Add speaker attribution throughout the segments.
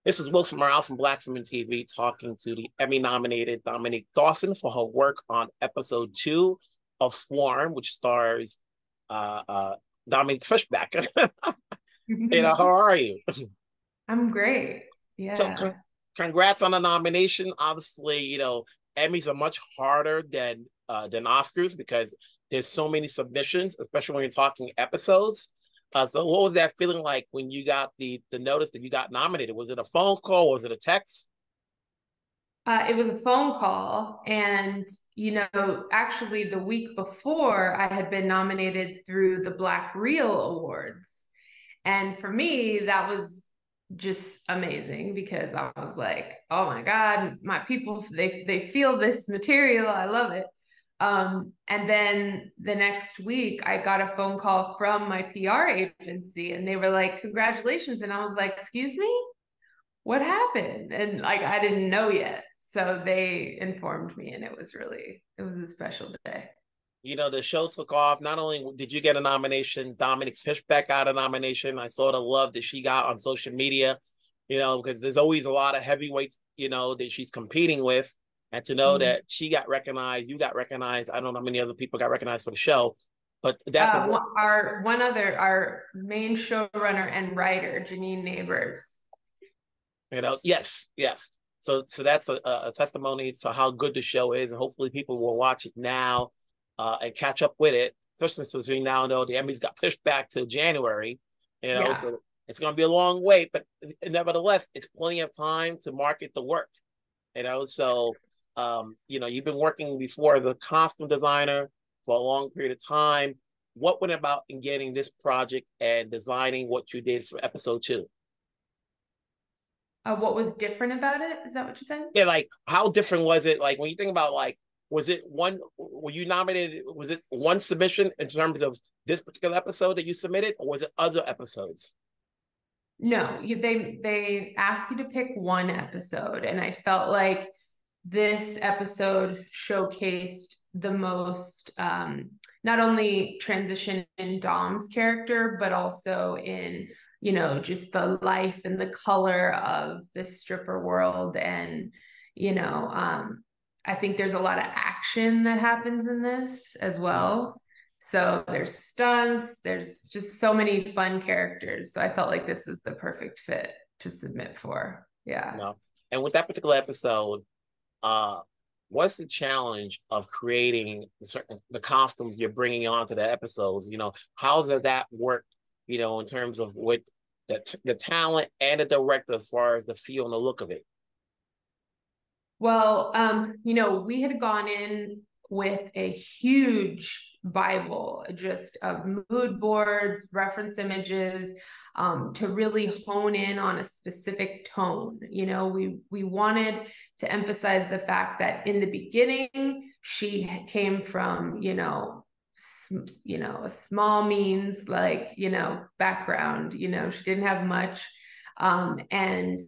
Speaker 1: This is Wilson Morales from Black Women TV talking to the Emmy-nominated Dominique Dawson for her work on episode 2 of Swarm, which stars uh, uh, Dominique Fishback. How are you?
Speaker 2: I'm great.
Speaker 1: So,
Speaker 2: Yeah.
Speaker 1: congrats on the nomination. Obviously, Emmys are much harder than Oscars because there's so many submissions, especially when you're talking episodes. So what was that feeling like when you got the notice that you got nominated? Was it a phone call? Was it a text?
Speaker 2: It was a phone call. And, actually, the week before, I had been nominated through the Black Reel Awards. And for me, that was just amazing because I was like, oh my God, my people, they feel this material. I love it. And then the next week, I got a phone call from my PR agency and they were like, congratulations. And I was like, excuse me, what happened? And like, I didn't know yet. So they informed me and it was a special day.
Speaker 1: The show took off. Not only did you get a nomination, Dominique Fishback got a nomination. I saw the love that she got on social media, because there's always a lot of heavyweights, that she's competing with. And to know
Speaker 2: Mm.
Speaker 1: that she got recognized, you got recognized. I don't know how many other people got recognized for the show, but that's a,
Speaker 2: Our main showrunner and writer, Janine Neighbors.
Speaker 1: yes, yes. So that's a testimony to how good the show is, and hopefully people will watch it now and catch up with it. Especially since we now know the Emmys got pushed back to January,
Speaker 2: Yeah.
Speaker 1: so it's going to be a long wait, but nevertheless, it's plenty of time to market the work. So you've been working before as a costume designer for a long period of time. What went about in getting this project and designing what you did for episode 2?
Speaker 2: What was different about it? Is that what you said?
Speaker 1: Yeah, like how different was it? Like when you think about like, was it one? Were you nominated? Was it one submission in terms of this particular episode that you submitted, or was it other episodes?
Speaker 2: No, they ask you to pick one episode, and I felt like this episode showcased the most not only transition in Dom's character, but also in just the life and the color of the stripper world, and I think there's a lot of action that happens in this as well. So there's stunts, there's just so many fun characters. So I felt like this was the perfect fit to submit for.
Speaker 1: You
Speaker 2: Yeah.
Speaker 1: know, and with that particular episode, uh, what's the challenge of creating the costumes you're bringing onto the episodes? How does that work? In terms of what the talent and the director as far as the feel and the look of it.
Speaker 2: Well, we had gone in with a huge Bible just of mood boards, reference images, to really hone in on a specific tone. We wanted to emphasize the fact that in the beginning she came from, a small means like background. She didn't have much, and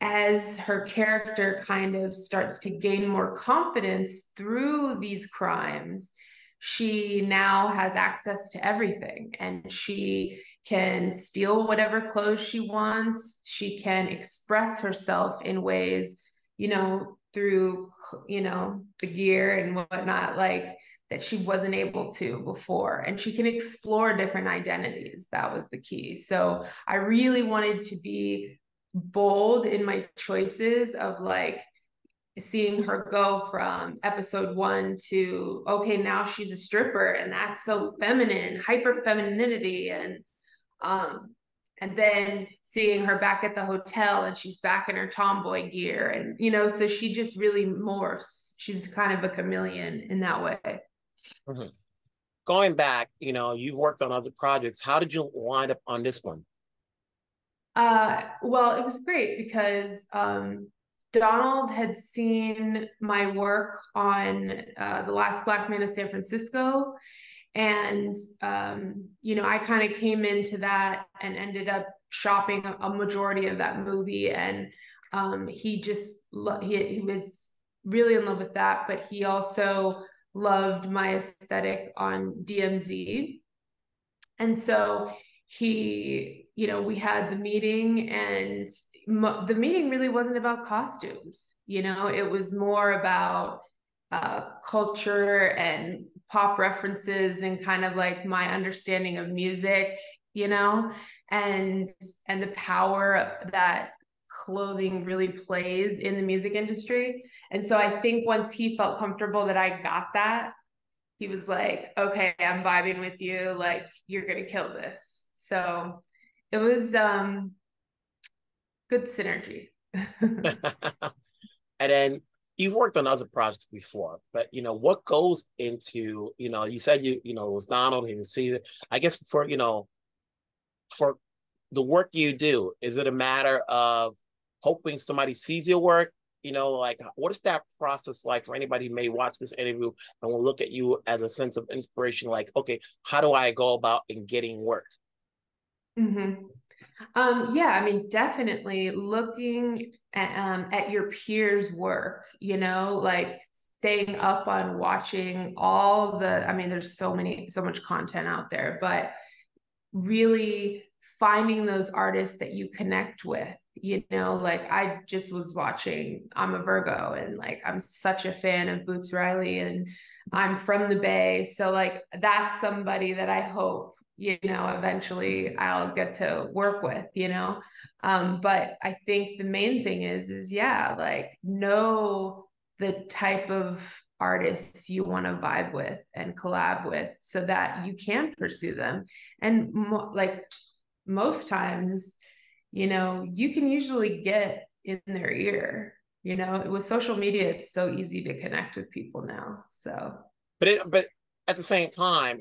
Speaker 2: as her character kind of starts to gain more confidence through these crimes, she now has access to everything and she can steal whatever clothes she wants. She can express herself in ways, through, the gear and whatnot, like that she wasn't able to before. And she can explore different identities. That was the key. So I really wanted to be bold in my choices of like seeing her go from episode 1 to okay, now she's a stripper and that's so feminine, hyper femininity, um and then seeing her back at the hotel and she's back in her tomboy gear, and so she just really morphs. She's kind of a chameleon in that way.
Speaker 1: Mhm. Going back, you've worked on other projects. How did you wind up on this one?
Speaker 2: Well, it was great because Donald had seen my work on The Last Black Man of San Francisco. And, I kind of came into that and ended up shopping a majority of that movie. And he just, he was really in love with that. But he also loved my aesthetic on DMZ. And so we had the meeting and the meeting really wasn't about costumes. You know, it was more about culture and pop references and kind of like my understanding of music, you know, and the power that clothing really plays in the music industry. And so I think once he felt comfortable that I got that, he was like, okay, I'm vibing with you, like you're gonna kill this. So it was good synergy.
Speaker 1: And then you've worked on other projects before, but what goes into, you said it was Donald, he was Caesar. I guess for the work you do, is it a matter of hoping somebody sees your work? Like what is that process like for anybody who may watch this interview and will look at you as a sense of inspiration, like, okay, how do I go about in getting work?
Speaker 2: Mm-hmm. Yeah, I mean, definitely looking at your peers' work, like staying up on watching I mean, there's so much content out there, but really finding those artists that you connect with, like I just was watching, I'm a Virgo, and like I'm such a fan of Boots Riley, and I'm from the Bay. So like that's somebody that I hope, eventually I'll get to work with, but I think the main thing is yeah, like know the type of artists you want to vibe with and collab with so that you can pursue them. And like most times, you can usually get in their ear. With social media, it's so easy to connect with people now. So,
Speaker 1: but at the same time,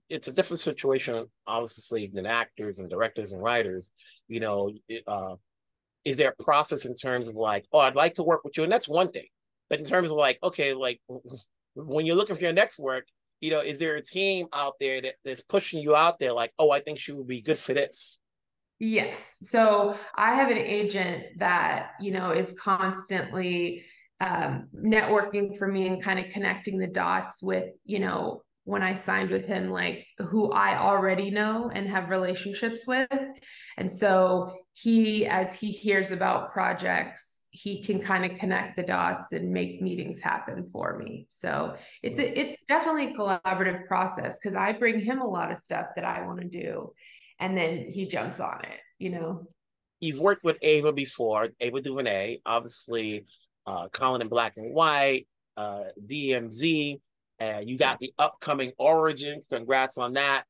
Speaker 1: it's a different situation, obviously, than actors and directors and writers. Is there a process in terms of like, oh, I'd like to work with you, and that's one thing. But in terms of like, okay, like when you're looking for your next work, is there a team out there that's pushing you out there, like, oh, I think she would be good for this?
Speaker 2: Yes. So I have an agent that, is constantly networking for me and kind of connecting the dots with, when I signed with him, like who I already know and have relationships with. And so as he hears about projects, he can kind of connect the dots and make meetings happen for me. So it's definitely a collaborative process because I bring him a lot of stuff that I want to do, and then he jumps on it.
Speaker 1: You've worked with Ava before, Ava Duvernay, obviously, Colin in Black and White, DMZ. You got the upcoming Origin. Congrats on that.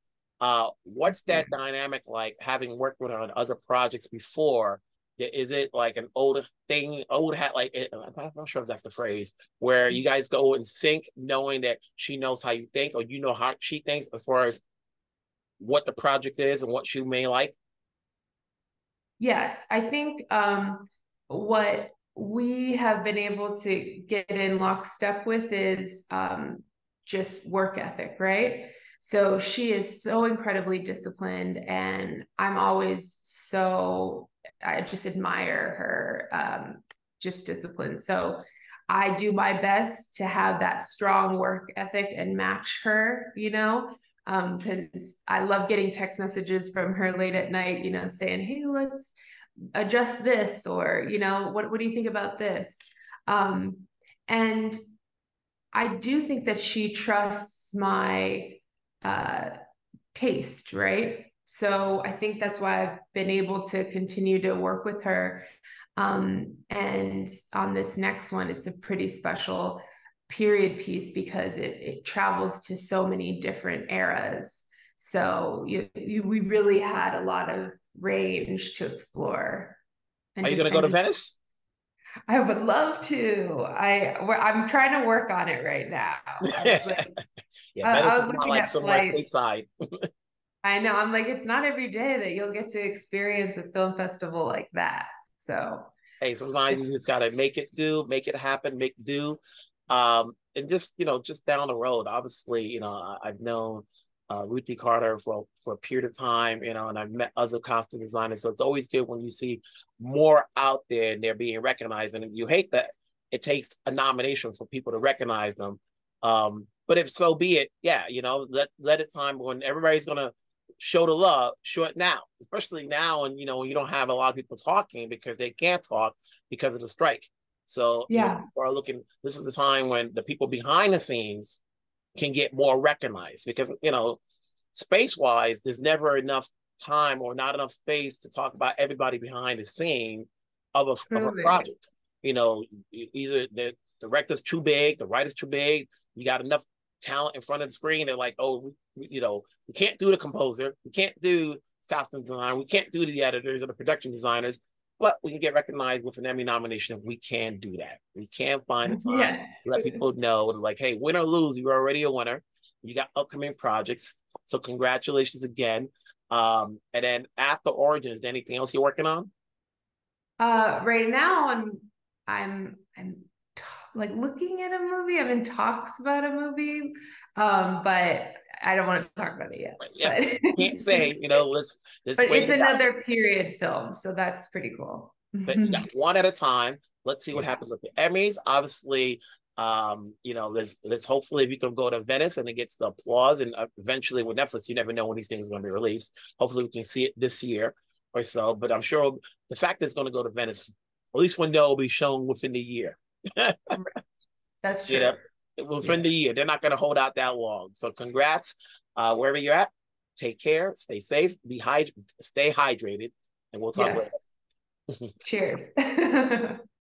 Speaker 1: What's that dynamic like, having worked with her on other projects before? Is it like an old thing, old hat? Like, I'm not sure if that's the phrase, where you guys go in sync, knowing that she knows how you think, or you know how she thinks as far as what the project is and what you may like?
Speaker 2: Yes, I think what we have been able to get in lockstep with is just work ethic, right? So she is so incredibly disciplined, and I just admire her just discipline. So I do my best to have that strong work ethic and match her, because I love getting text messages from her late at night, saying, hey, let's adjust this, or, what do you think about this? And I do think that she trusts my taste, right? So I think that's why I've been able to continue to work with her. And on this next one, it's a pretty special period piece because it travels to so many different eras. So we really had a lot of range to explore.
Speaker 1: Are you going to go to Venice?
Speaker 2: I would love to. I'm trying to work on it right now.
Speaker 1: Yeah, Venice is not
Speaker 2: looking
Speaker 1: like
Speaker 2: at
Speaker 1: somewhere
Speaker 2: flights.
Speaker 1: stateside.
Speaker 2: I know. I'm like, it's not every day that you'll get to experience a film festival like that. So,
Speaker 1: Hey, sometimes you just gotta make it do, make it happen, make do. And just down the road, obviously, I've known Ruthie Carter for a period of time, and I've met other costume designers. So it's always good when you see more out there and they're being recognized. And you hate that it takes a nomination for people to recognize them. But if so be it, yeah, let it time when everybody's gonna show the love, show it now, especially now. And, when you don't have a lot of people talking because they can't talk because of the strike. So, people are looking, this is the time when the people behind the scenes can get more recognized because, space wise, there's never enough time or not enough space to talk about everybody behind the scene of a project. Either the director's too big, the writer's too big, you got enough talent in front of the screen. They're like, oh, we can't do the composer, we can't do costume design, we can't do the editors or the production designers, but we can get recognized with an Emmy nomination. We can do that. We can find a time to let people know, like, hey, win or lose, you're already a winner. You got upcoming projects. So congratulations again. And then after Origins, is there anything else you're working on?
Speaker 2: Right now I'm like looking at a movie. I'm in talks about a movie, but I don't want to talk about it yet.
Speaker 1: Yeah, but can't say, let's
Speaker 2: but it's another period film, so that's pretty cool.
Speaker 1: But one at a time. Let's see what happens with the Emmys. Obviously, let's hopefully we can go to Venice and it gets the applause. And eventually with Netflix, you never know when these things are going to be released. Hopefully we can see it this year or so. But I'm sure the fact that it's going to go to Venice, at least one day will be shown within the year.
Speaker 2: That's true.
Speaker 1: Within the year. They're not going to hold out that long. So congrats, wherever you're at. Take care, stay safe, stay hydrated, and we'll talk later.
Speaker 2: Cheers.